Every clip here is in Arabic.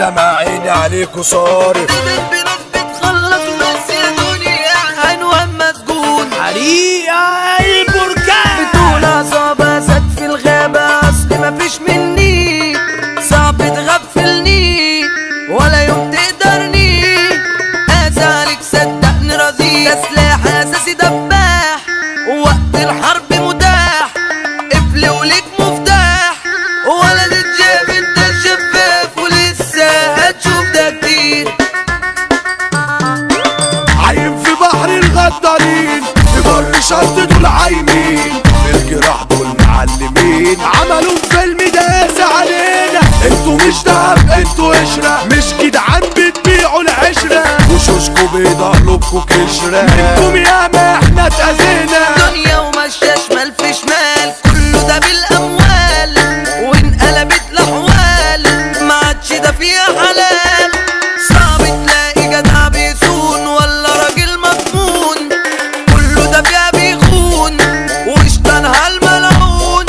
دمع عيني عليكوا صارف. بنات بتخلص بس يا دنيا عنوان مسجون. حريقة البركان بتقول عصابة سد في الغابة اصل مفيش مني. صعب تغفلني ولا يوم تقدرني. قاسى عليك صدقني رزيق. ده سلاح اساسي دباح ووقت الحرب متاح. قفل وليك مفتاح ولا تتشاف انت شفاف ولسه هتشوف ده كتير. عايم في بحر الغدارين في بر شط دول عايمين. في الجراح دول معلمين عملوا فيلم داس علينا. انتوا مش دهب انتوا قشرة مش جدعان بتبيعوا العشرة. وشوشكوا بيضة قلوبكوا كشرة. منكم ياما احنا اتأذينا. دنيا ومشى شمال في شمال كله ده بالاموال. وانقلبت الاحوال ما عادش ده فيها حلال. صعب تلاقي جدع بيصون ولا راجل مضمون. كله ده فيها بيخون واشتنها الملعون.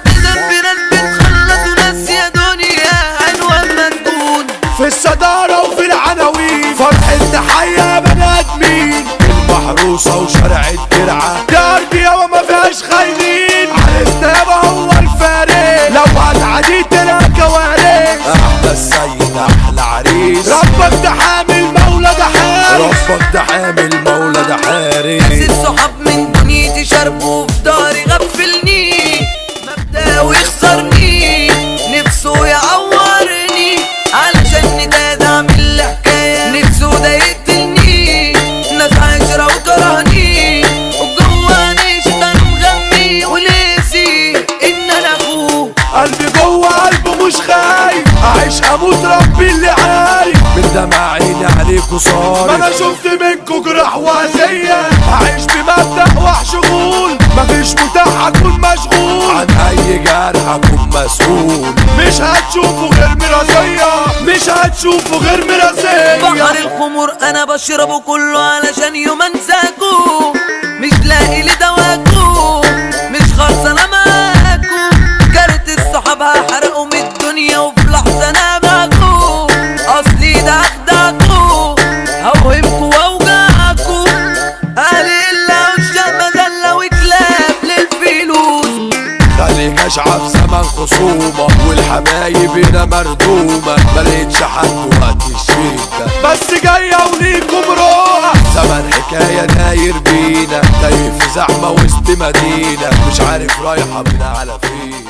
بذنب ناس بتخلص وناس يا دنيا عنوان مسجون. في الصدارة وفي العناوين فرحة تحية بني ادمين. المحروسة وشارع الترعة دار بيا وما فيهاش خاينين. عرفنا يابا هو الفارق لو هتعدي تلاقي كوارث. احلى السيد احلى عريس. ربك ده حامل مولى ده حارس. ربك ده حامل مولى ده حارس. ناس الصحاب من دنيتي شاربوا في داري غفلني. مبدأ ويخسرني نفسه يعورني. علشان نداد اعمل لي حكاية نفسه ده يقتلني. ناس عشرة وكرهني وجواني شيطان مغني. وناسي ان انا اخوه. قلبي جوه قلبه مش خايف. اعيش اموت ربي اللي عارف. من دمع عيني عليكوا صارف. ما انا شفت منكوا جراح وأذية. هعيش بمبدأ وحشغول. مفيش متاح اكون مشغول. عن اي جرح اكون مسؤول. مش هتشوفوا غير مرازية. مش هتشوفوا غير مرازية. بحر الخمور انا بشربه كله علشان يوم انساكوا. مش لاقي لي دواكوا مش خلصانه معاكوا. كارت الصحاب هحرقه من الدنيا وفي لحظه انا معاكوا. اصلي ده اخدعكوا هوهمكوا واوجعكوا. اهل الا وشاق مذله وكلاب للفلوس. خليك اشعى في زمن خصومة والحبايب هنا مردومة. ملقتش حد وقت الشدة بس جاية وليكم روحة. زمن حكاية داير بينا. تايه في زحمة وسط مدينة مش عارف رايحة بينا على فين.